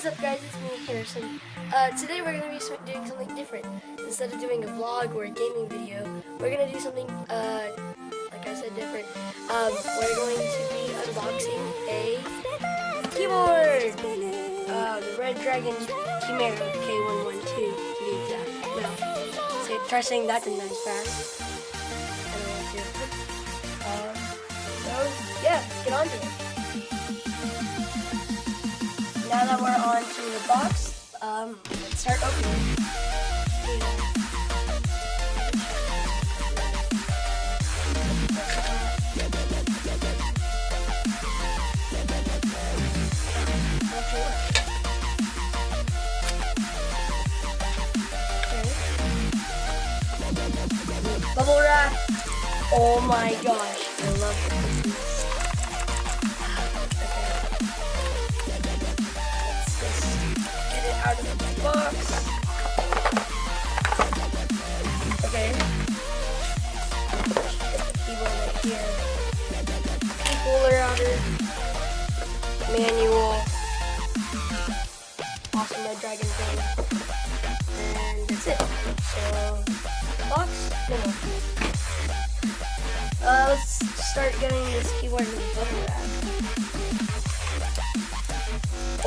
What's up, guys? It's me, Harrison. Today we're going to be doing something different. Instead of doing a vlog or a gaming video, we're going to do something, like I said, different. We're going to be unboxing a keyboard! The Redragon Kumara K552 to be exact. Well, try saying that 10 times fast. I don't want to. So, yeah, let's get on to it. Now that we're on to the box, let's start opening. Bubble wrap! Oh my gosh, I love this. Out of the box. Okay. Get the keyboard right here. Key holder out of it. Manual. Awesome Redragon thing. And that's it. So, box? No. Let's start getting this keyboard in the bubble wrap.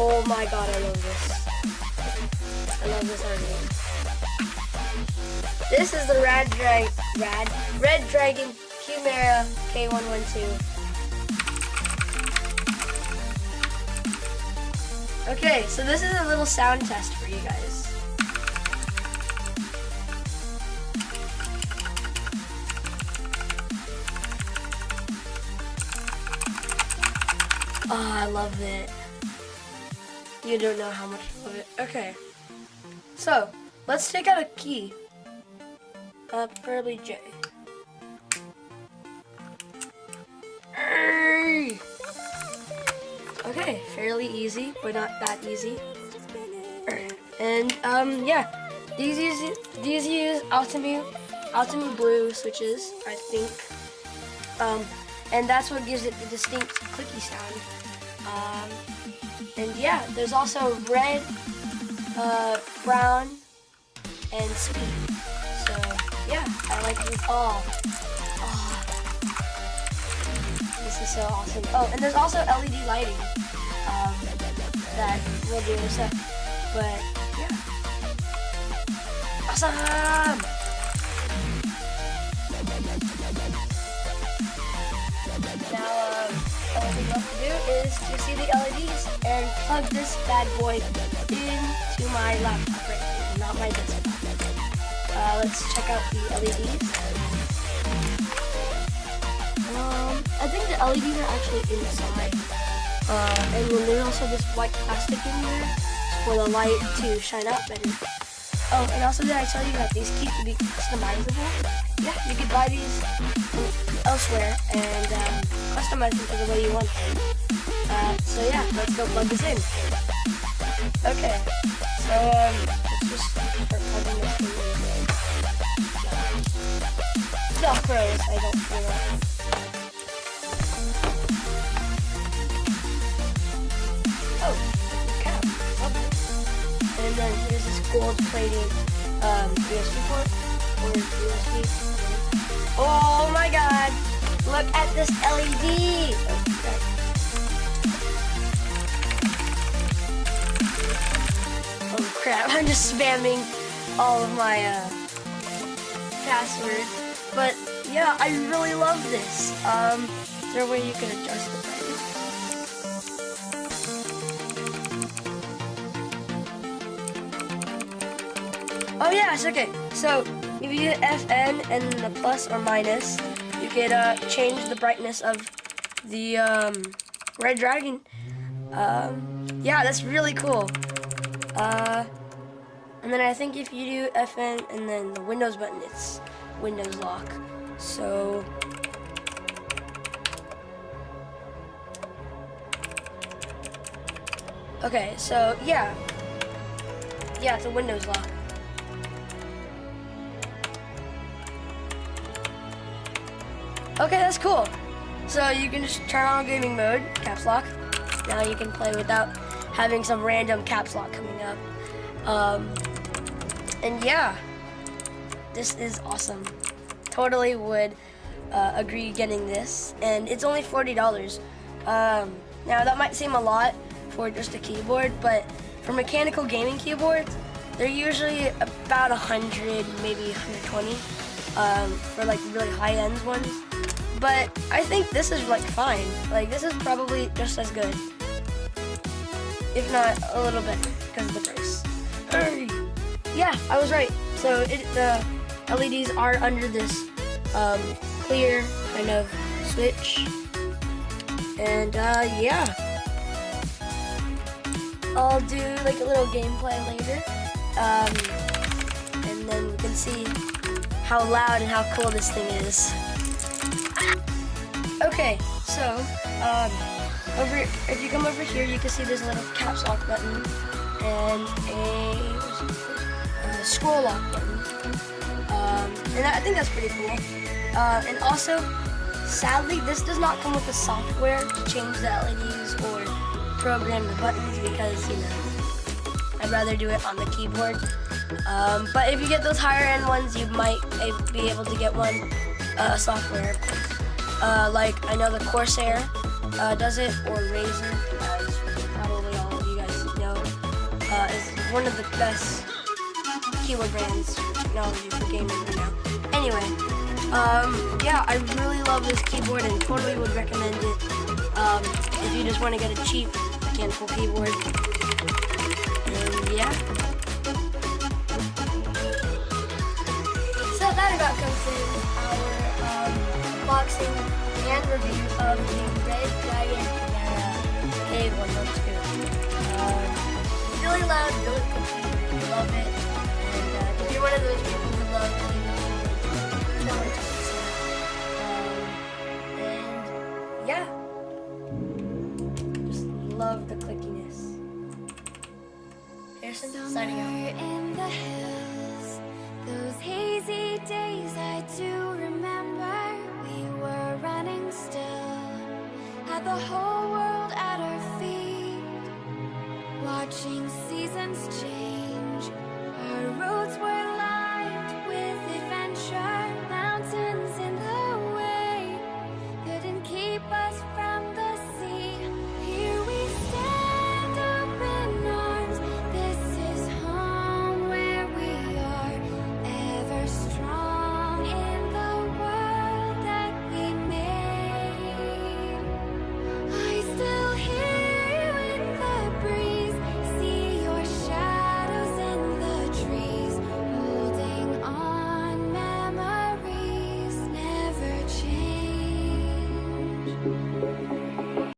Oh my god, I love this. I love this already. This is the Redragon Kumara K552. Okay, so this is a little sound test for you guys. Oh, I love it. You don't know how much I love it. Okay. So, let's take out a key. Preferably J. Okay, fairly easy, but not that easy. And, yeah. These use Outumu Blue switches, I think. And that's what gives it the distinct clicky sound. And yeah, there's also red, brown, and speed. So yeah, I like these all. Oh, this is so awesome. Oh, and there's also LED lighting that we'll do in a sec. But yeah, awesome. Now, all we have to do is to see the LEDs and plug this bad boy into my laptop right here, not my desktop. Let's check out the LEDs. I think the LEDs are actually inside. And then there's also this white plastic in there for the light to shine out better. Oh, and also did I tell you that these keys can be customizable? Yeah, you could buy these elsewhere and customize them to the way you want them. So yeah, let's go plug this in. Okay, so let's just start plugging this in. Velcros, I don't feel like. Oh, cap. Okay. And then here's this gold plated USB port or USB. Oh my god! Look at this LED! Oh crap, I'm just spamming all of my passwords. But yeah, I really love this. Is there a way you can adjust the brightness? Oh yes, okay. So if you hit FN and the plus or minus, you could change the brightness of the Redragon. Yeah, that's really cool. And then I think if you do FN and then the Windows button, it's Windows lock. So okay, so yeah, it's a Windows lock. Okay, that's cool. So you can just turn on gaming mode, caps lock. Now you can play without having some random caps lock coming up. And yeah, this is awesome. Totally would agree getting this, and it's only $40. Now that might seem a lot for just a keyboard, but for mechanical gaming keyboards, they're usually about 100, maybe 120 for like really high-end ones. But I think this is like fine. Like this is probably just as good, if not a little better, because of the price. Hey. Yeah, I was right. So the LEDs are under this clear kind of switch, and yeah, I'll do like a little gameplay later, and then we can see how loud and how cool this thing is. Okay, so if you come over here, you can see there's a little caps lock button and a scroll lock button, and I think that's pretty cool. And also, sadly, this does not come with the software to change the LEDs or program the buttons because, you know, I'd rather do it on the keyboard. But if you get those higher end ones, you might be able to get one software. Like I know the Corsair does it, or Razer, as probably all of you guys know, is one of the best keyboard brands technology for gaming right now. Anyway, yeah, I really love this keyboard and totally would recommend it if you just want to get a cheap mechanical keyboard. And yeah. So that about concludes our unboxing and review of the Redragon K552. Really loud, really comfy, love it. And if you're one of those people who love keyboards, and yeah, just love the clickiness. Harrison, signing out. In the hills, those hazy days I do remember. We were running still, had the whole